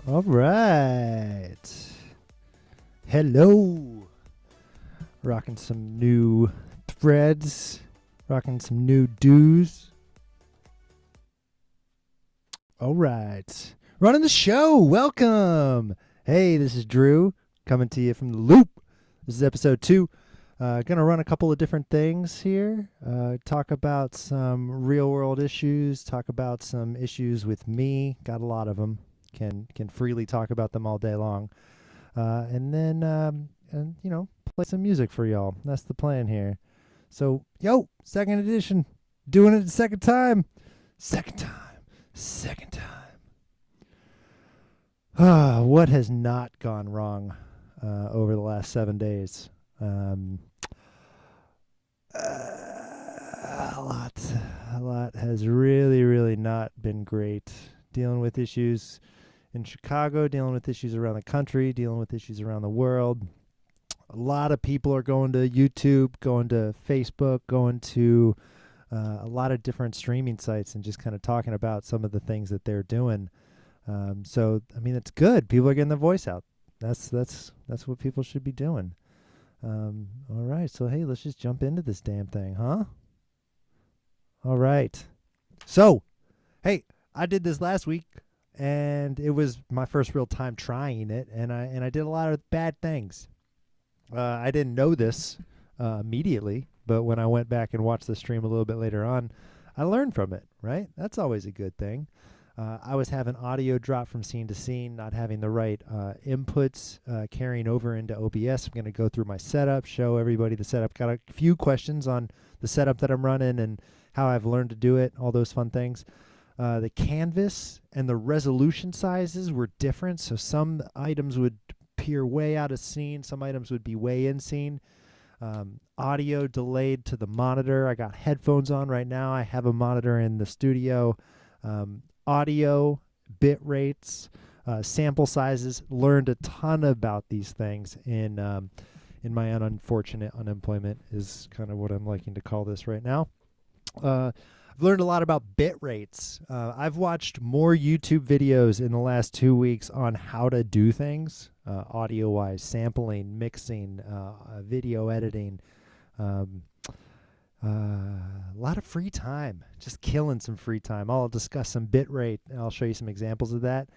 All right. Hello. Rocking some new threads. Rocking some new do's. All right. Running the show. Welcome. Hey, this is Drew coming to you from the loop. This is episode 2. Gonna run a couple of different things here. Talk about some real world issues. Talk about some issues with me. Got a lot of them. Can freely talk about them all day long. And then play some music for y'all. That's the plan here. So second edition, doing it the second time. Second time. What has not gone wrong over the last 7 days? A lot has really not been great. Dealing with issues in Chicago, dealing with issues around the country, dealing with issues around the world. A lot of people are going to YouTube, going to Facebook, going to a lot of different streaming sites and just kind of talking about some of the things that they're doing. So I mean, it's good. People are getting their voice out. That's what people should be doing. All right, so hey, let's just jump into this damn thing, huh? All right. So, hey, I did this last week, and it was my first real time trying it, and I did a lot of bad things. I didn't know this immediately, but when I went back and watched the stream a little bit later on, I learned from it, right? That's always a good thing. I was having audio drop from scene to scene, not having the right inputs carrying over into OBS. I'm going to go through my setup, show everybody the setup. Got a few questions on the setup that I'm running and how I've learned to do it, all those fun things. The canvas and the resolution sizes were different, so some items would appear way out of scene, some items would be way in scene. Audio delayed to the monitor. I got headphones on right now. I have a monitor in the studio. Audio, bit rates, sample sizes. Learned a ton about these things in my unfortunate unemployment is kind of what I'm liking to call this right now. I've learned a lot about bit rates. I've watched more YouTube videos in the last 2 weeks on how to do things, audio-wise, sampling, mixing, video editing. A lot of free time, just killing some free time. I'll discuss some bit rate. I'll show you some examples of that.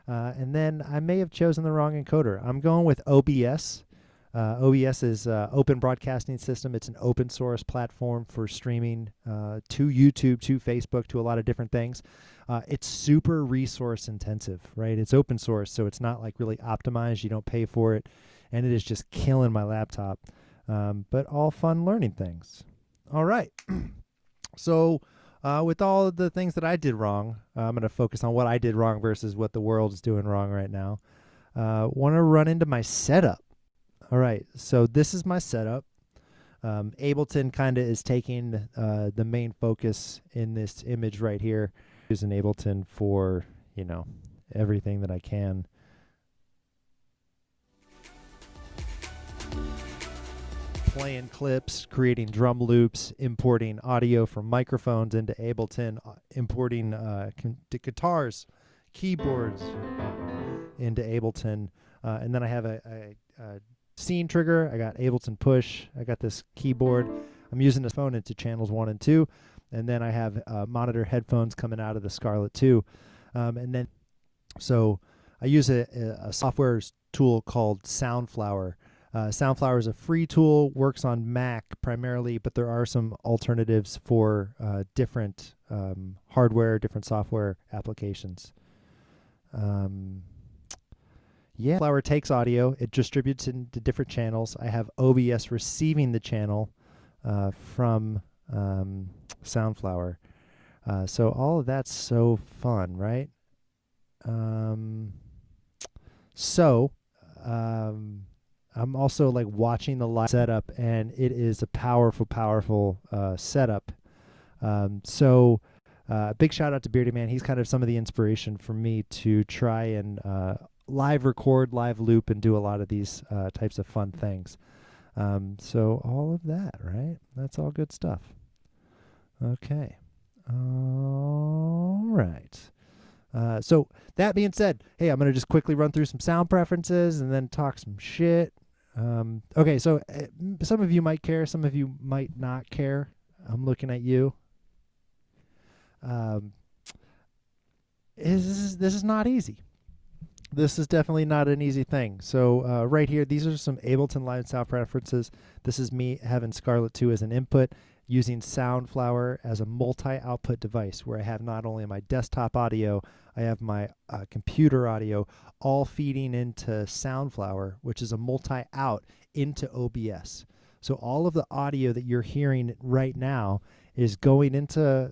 And then I may have chosen the wrong encoder. I'm going with OBS. OBS is Open Broadcasting System. It's an open source platform for streaming to YouTube, to Facebook, to a lot of different things. It's super resource intensive, right? It's open source, so it's not like really optimized. You don't pay for it, and it is just killing my laptop. But all fun learning things. All right. So with all of the things that I did wrong, I'm going to focus on what I did wrong versus what the world is doing wrong right now. Want to run into my setup. All right, so this is my setup. Ableton kind of is taking the main focus in this image right here. Using Ableton for, everything that I can. Playing clips, creating drum loops, importing audio from microphones into Ableton, importing guitars, keyboards into Ableton, and then I have a scene trigger. I got Ableton Push. I got this keyboard. I'm using this phone into channels 1 and 2, and then I have monitor headphones coming out of the Scarlett 2, and then so I use a software tool called Soundflower. Soundflower is a free tool, works on Mac primarily, but there are some alternatives for different hardware, different software applications. Soundflower takes audio, it distributes into different channels. I have OBS receiving the channel from Soundflower. So all of that's so fun, right? I'm also like watching the live setup, and it is a powerful setup. Big shout out to Beardy Man. He's kind of some of the inspiration for me to try and live record, live loop, and do a lot of these types of fun things. So all of that, right? That's all good stuff. Okay. All right. So that being said, hey, I'm gonna just quickly run through some sound preferences and then talk some shit. Okay, so some of you might care, some of you might not care. I'm looking at you. Um, this is not easy. This is definitely not an easy thing. So right here, these are some Ableton Live sound preferences. This is me having Scarlett 2 as an input, using Soundflower as a multi-output device where I have not only my desktop audio, I have my computer audio all feeding into Soundflower, which is a multi-out into OBS. So all of the audio that you're hearing right now is going into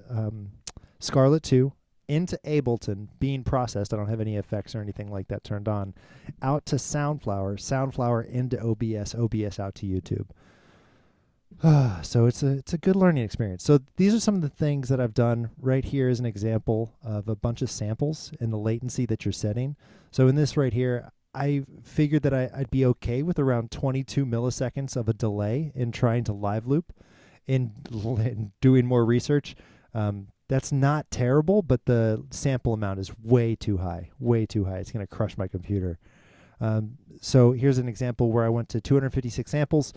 Scarlett 2, into Ableton, being processed. I don't have any effects or anything like that turned on. Out to Soundflower, Soundflower into OBS, OBS out to YouTube. So it's a good learning experience. So these are some of the things that I've done. Right here is an example of a bunch of samples and the latency that you're setting. So in this right here, I figured that I'd be okay with around 22 milliseconds of a delay in trying to live loop. In doing more research, that's not terrible, but the sample amount is way too high, way too high. It's going to crush my computer. So here's an example where I went to 256 samples.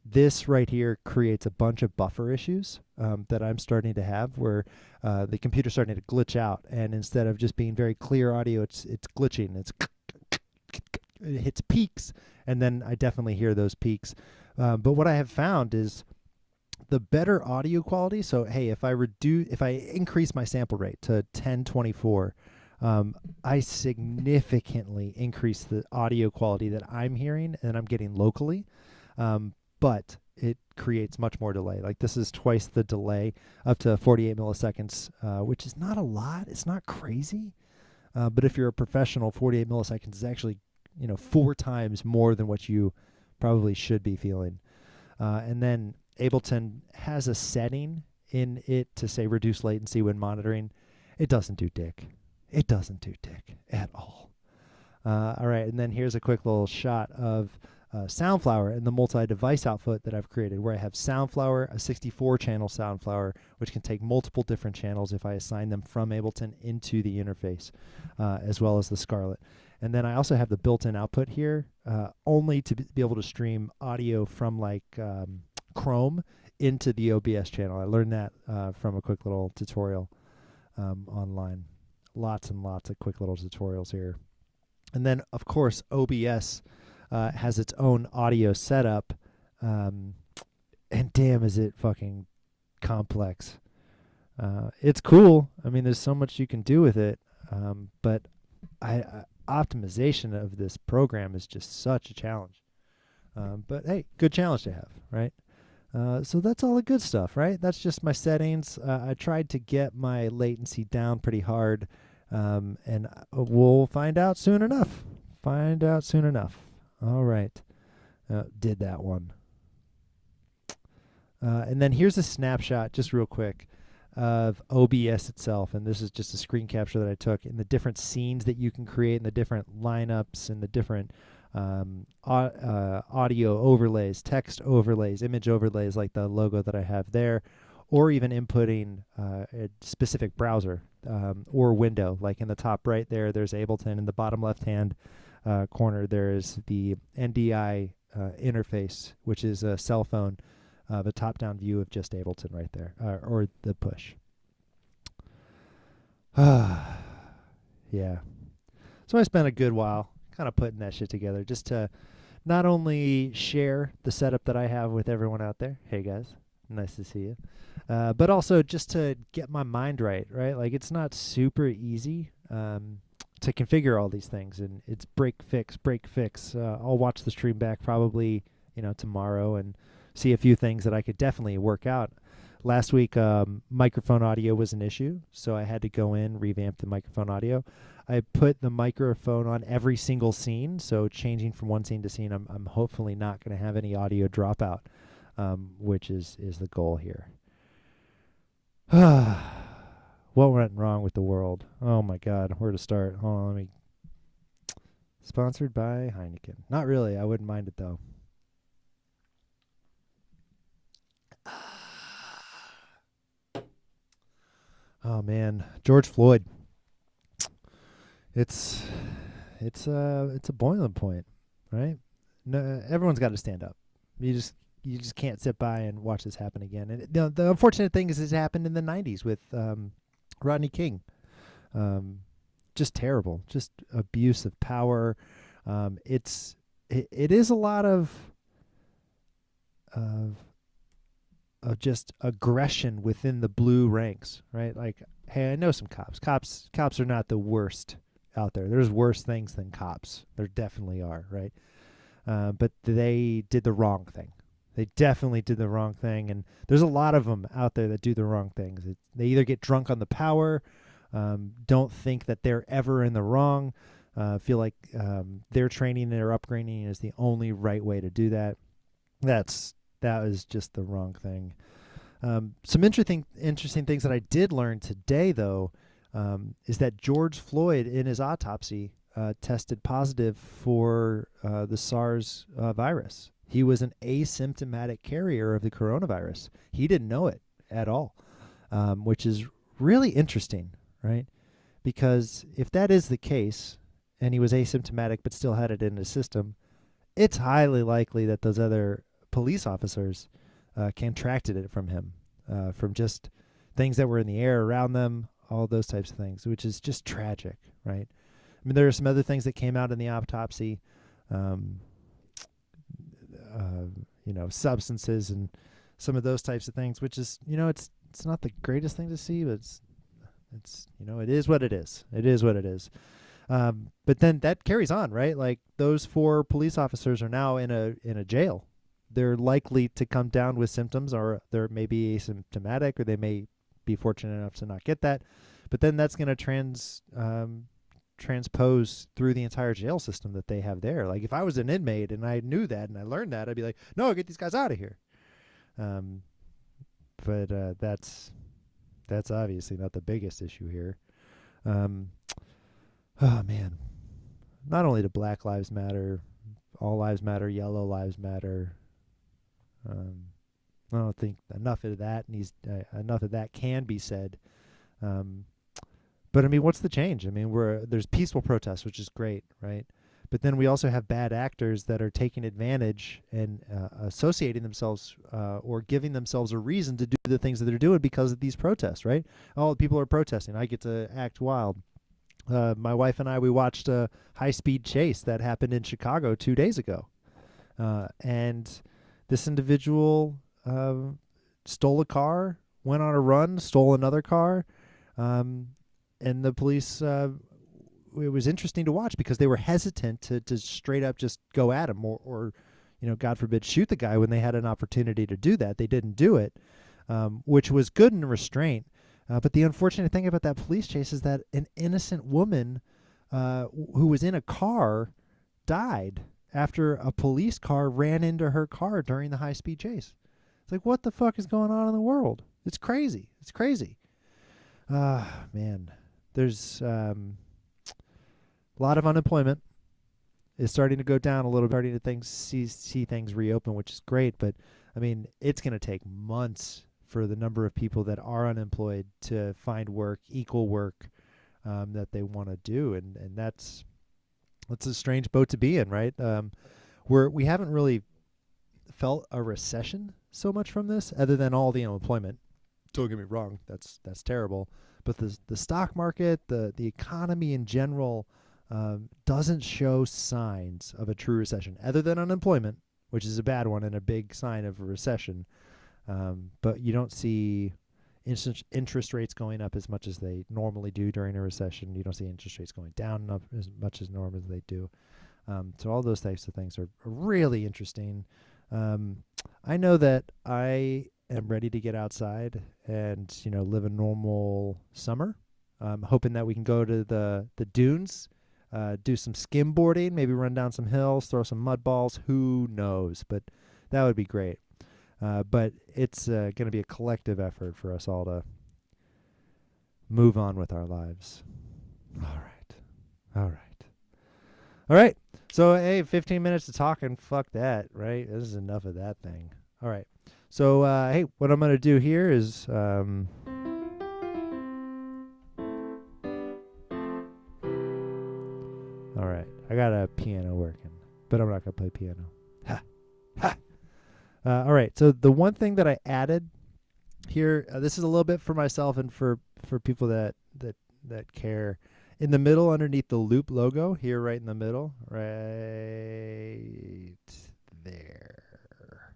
This right here creates a bunch of buffer issues that I'm starting to have where the computer's starting to glitch out. And instead of just being very clear audio, it's glitching. It hits peaks, and then I definitely hear those peaks. But what I have found is the better audio quality. So hey, if I increase my sample rate to 1024, I significantly increase the audio quality that I'm hearing and I'm getting locally. But it creates much more delay. Like this is twice the delay, up to 48 milliseconds, which is not a lot. It's not crazy. But if you're a professional, 48 milliseconds is actually, 4 times more than what you probably should be feeling. And then Ableton has a setting in it to say reduce latency when monitoring. It doesn't do dick. It doesn't do dick at all. All right, and then here's a quick little shot of Soundflower and the multi-device output that I've created, where I have Soundflower, a 64-channel Soundflower, which can take multiple different channels if I assign them from Ableton into the interface, as well as the Scarlett. And then I also have the built-in output here, only to be able to stream audio from like Chrome into the OBS channel. I learned that from a quick little tutorial online. Lots and lots of quick little tutorials here. And then, of course, OBS has its own audio setup, and damn, is it fucking complex. It's cool. I mean, there's so much you can do with it, but optimization of this program is just such a challenge. But hey, good challenge to have, right? So that's all the good stuff, right? That's just my settings. I tried to get my latency down pretty hard, and we'll find out soon enough. Find out soon enough. All right. Did that one. And then here's a snapshot, just real quick, of OBS itself. And this is just a screen capture that I took in the different scenes that you can create and the different lineups and the different audio overlays, text overlays, image overlays like the logo that I have there, or even inputting a specific browser or window. Like in the top right there's Ableton. In the bottom left-hand corner, there's the NDI interface, which is a cell phone, the top-down view of just Ableton right there, or the push. Yeah. So I spent a good while kind of putting that shit together just to not only share the setup that I have with everyone out there. Hey, guys. Nice to see you. But also just to get my mind right? Like, it's not super easy to configure all these things, and it's break, fix, break, fix. I'll watch the stream back probably, tomorrow and see a few things that I could definitely work out. Last week, microphone audio was an issue, so I had to go in, revamp the microphone audio. I put the microphone on every single scene, so changing from one scene to scene, I'm hopefully not going to have any audio dropout, which is the goal here. What went wrong with the world? Oh my God, where to start? Hold on, let me. Sponsored by Heineken. Not really. I wouldn't mind it though. Oh man, George Floyd. it's it's a boiling point, right? No, everyone's got to stand up. You just can't sit by and watch this happen again. And the unfortunate thing is, this happened in the '90s with Rodney King. Um, just terrible, just abuse of power. It is a lot of of just aggression within the blue ranks, right? Like, hey, I know some cops. Cops are not the worst out there. There's worse things than cops. There definitely are, right? But they did the wrong thing. They definitely did the wrong thing, and there's a lot of them out there that do the wrong things. They either get drunk on the power, don't think that they're ever in the wrong, feel like their training and their upgrading is the only right way to do that. That is just the wrong thing. Some interesting things that I did learn today, though, is that George Floyd, in his autopsy, tested positive for the SARS virus. He was an asymptomatic carrier of the coronavirus. He didn't know it at all, which is really interesting, right? Because if that is the case, and he was asymptomatic but still had it in his system, it's highly likely that those other police officers contracted it from him, from just things that were in the air around them, all those types of things, which is just tragic, right? I mean, there are some other things that came out in the autopsy, substances and some of those types of things, which is, it's not the greatest thing to see, but it's it is what it is. It is what it is. But then that carries on, right? Like, those 4 police officers are now in a jail. They're likely to come down with symptoms, or they're maybe asymptomatic, or they may be fortunate enough to not get that. But then that's going to transpose through the entire jail system that they have there. Like, if I was an inmate and I knew that and I learned that, I'd be like, no, get these guys out of here. But that's obviously not the biggest issue here. Oh man, not only do Black Lives Matter, all lives matter, yellow lives matter. I don't think enough of that can be said. But I mean, what's the change? I mean, there's peaceful protests, which is great, right? But then we also have bad actors that are taking advantage and associating themselves or giving themselves a reason to do the things that they're doing because of these protests, right? Oh, people are protesting. I get to act wild. My wife and I, we watched a high-speed chase that happened in Chicago 2 days ago. And this individual stole a car, went on a run, stole another car, and the police, it was interesting to watch because they were hesitant to straight up just go at him or God forbid, shoot the guy when they had an opportunity to do that. They didn't do it, which was good in restraint. But the unfortunate thing about that police chase is that an innocent woman who was in a car died after a police car ran into her car during the high-speed chase. It's like, what the fuck is going on in the world? It's crazy. It's crazy. Man, there's a lot of unemployment is starting to go down a little bit, starting to see things reopen, which is great. But, I mean, it's going to take months for the number of people that are unemployed to find work, equal work that they want to do. And that's a strange boat to be in, right? We haven't really felt a recession so much from this, other than all the unemployment. Don't get me wrong, that's terrible. But the stock market, the economy in general, doesn't show signs of a true recession, other than unemployment, which is a bad one and a big sign of a recession. But you don't see interest rates going up as much as they normally do during a recession. You don't see interest rates going down up as much as normally they do. So all those types of things are really interesting. I know that I am ready to get outside and live a normal summer. Hoping that we can go to the dunes, do some skimboarding, maybe run down some hills, throw some mud balls. Who knows? But that would be great. But it's going to be a collective effort for us all to move on with our lives. All right. So, hey, 15 minutes of talking. Fuck that, right? This is enough of that thing. All right. So, hey, what I'm going to do here is All right. I got a piano working, but I'm not going to play piano. Ha. Ha. All right. So the one thing that I added here, this is a little bit for myself and for people that care. In the middle, underneath the loop logo, here right in the middle, right there.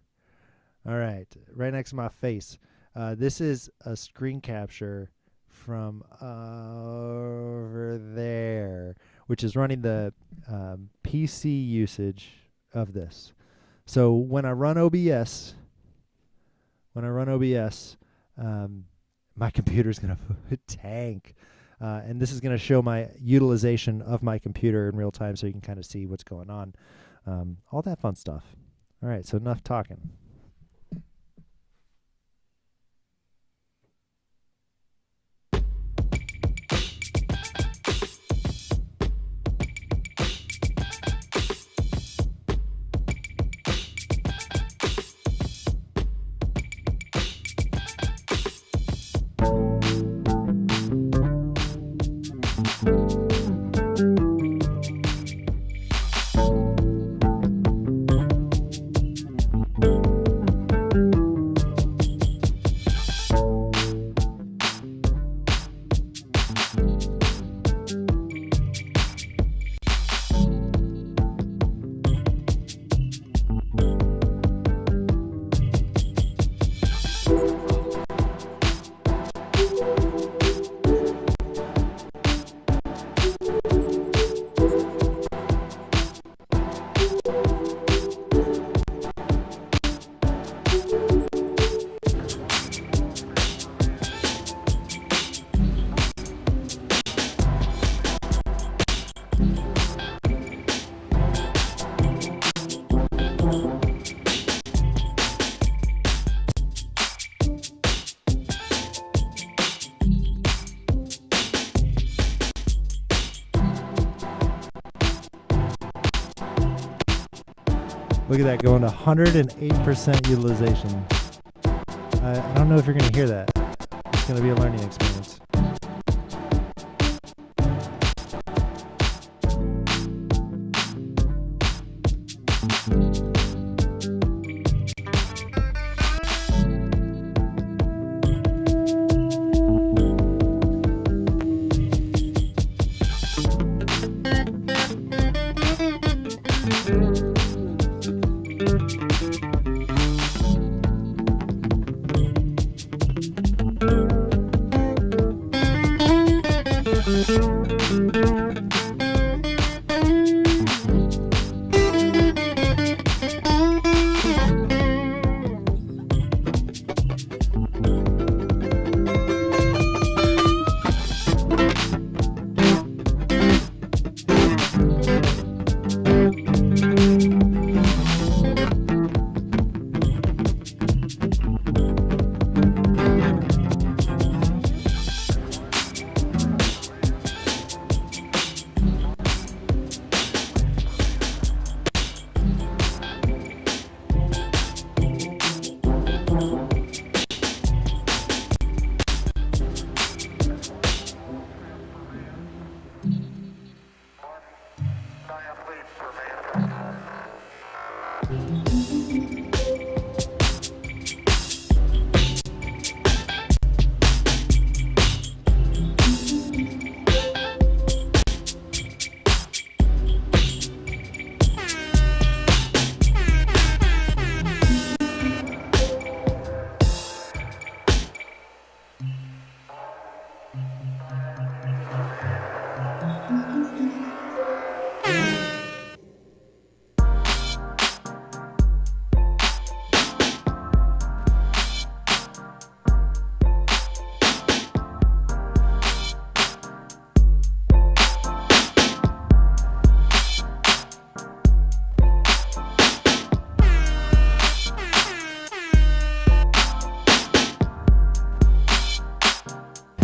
All right. Right next to my face. This is a screen capture from over there, which is running the PC usage of this. So when I run OBS, my computer's going to tank. And this is going to show my utilization of my computer in real time so you can kind of see what's going on. All that fun stuff. All right, so enough talking. Look at that, going to 108% utilization. I don't know if you're going to hear that. It's going to be a learning experience.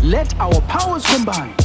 Let our powers combine.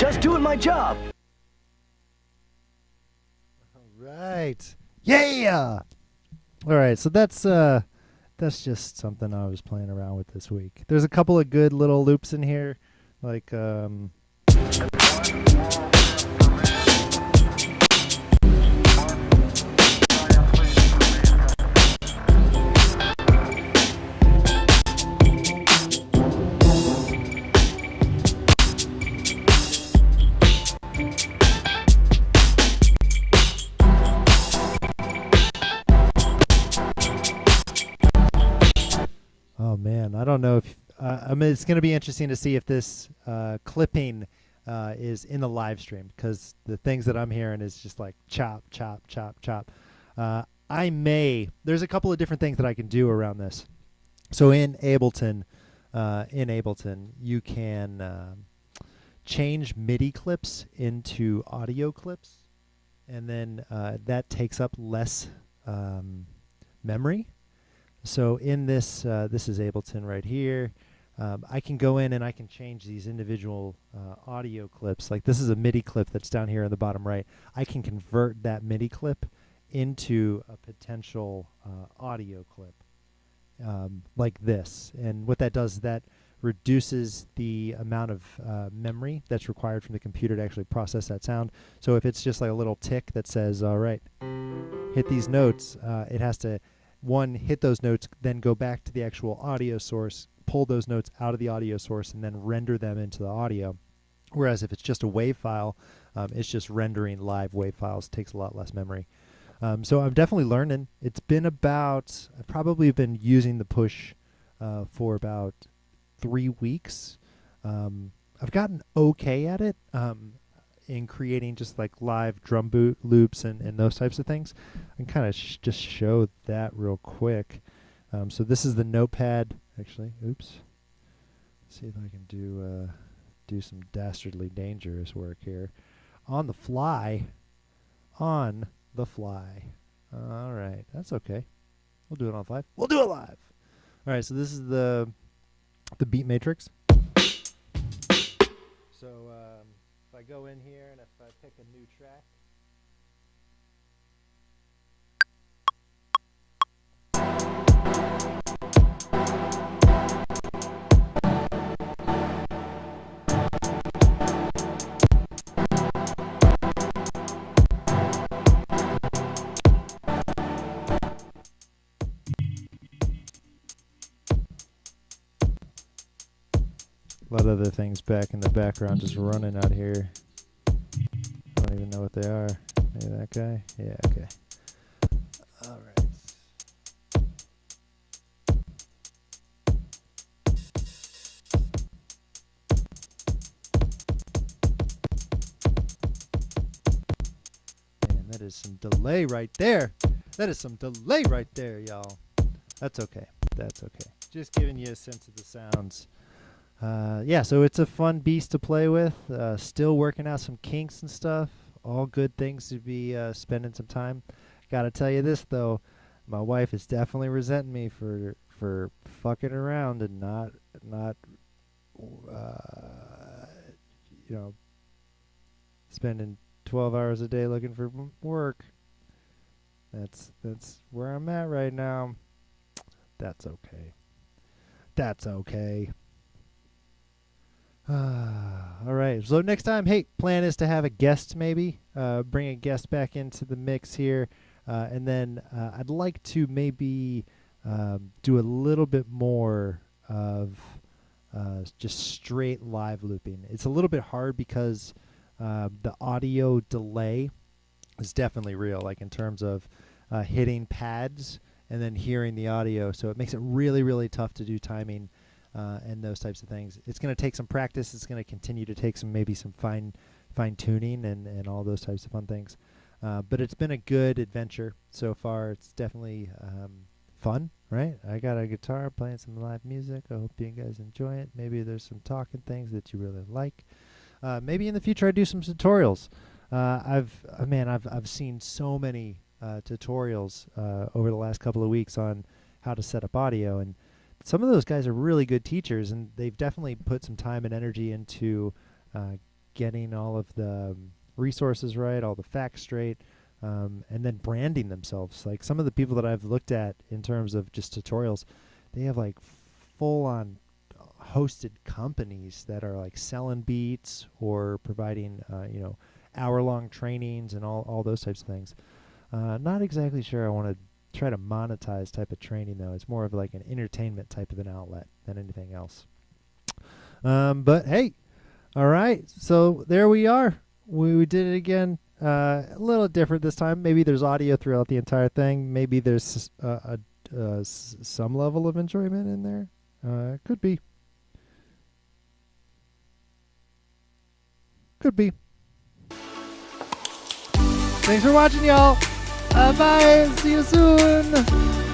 Just doing my job. Right. Yeah. All right. So that's just something I was playing around with this week. There's a couple of good little loops in here, like oh man, I don't know if I mean it's going to be interesting to see if this clipping is in the live stream, because the things that I'm hearing is just like chop, chop, chop, chop. There's a couple of different things that I can do around this. So in Ableton, you can change MIDI clips into audio clips, and then that takes up less memory. So in this, this is Ableton right here. I can go in and I can change these individual audio clips. Like this is a MIDI clip that's down here in the bottom right. I can convert that MIDI clip into a potential audio clip like this. And what that does is that reduces the amount of memory that's required from the computer to actually process that sound. So if it's just like a little tick that says, all right, hit these notes, it has to hit those notes, then go back to the actual audio source, pull those notes out of the audio source, and then render them into the audio. Whereas if it's just a WAV file, it's just rendering live WAV files. It takes a lot less memory. So I'm definitely learning. I've probably been using the Push for about 3 weeks. I've gotten okay at it in creating just like live drum boot loops and those types of things. I can kind of just show that real quick. So this is the Notepad. Actually, oops. Let's see if I can do some dastardly dangerous work here. On the fly. All right, that's okay. We'll do it on live. We'll do it live. All right, so this is the beat matrix. So if I go in here and if I pick a new track. A lot of other things back in the background just running out here. I don't even know what they are. Maybe that guy? Yeah, okay. All right. Man, that is some delay right there. Y'all. That's okay. Just giving you a sense of the sounds. Yeah, so it's a fun beast to play with. Still working out some kinks and stuff. All good things to be spending some time. Gotta tell you this though, my wife is definitely resenting me for fucking around and not spending 12 hours a day looking for work. That's where I'm at right now. That's okay. All right. So next time, hey, plan is to have a guest maybe. Bring a guest back into the mix here. And then I'd like to maybe do a little bit more of just straight live looping. It's a little bit hard because the audio delay is definitely real, like in terms of hitting pads and then hearing the audio. So it makes it really, really tough to do timing and those types of things. It's going to take some practice. It's going to continue to take some fine tuning and all those types of fun things. But it's been a good adventure so far. It's definitely fun, right? I got a guitar playing some live music. I hope you guys enjoy it. Maybe there's some talking things that you really like. Maybe in the future I do some tutorials. I've seen so many tutorials over the last couple of weeks on how to set up audio, and some of those guys are really good teachers, and they've definitely put some time and energy into getting all of the resources right, all the facts straight, and then branding themselves. Like some of the people that I've looked at in terms of just tutorials, they have like full on hosted companies that are like selling beats or providing, hour-long trainings and all those types of things. Not exactly sure I want to try to monetize type of training though. It's more of like an entertainment type of an outlet than anything else. But hey, all right. So there we are. We did it again. A little different this time. Maybe there's audio throughout the entire thing. Maybe there's some level of enjoyment in there. Could be. Could be. Thanks for watching, y'all. Bye. See you soon.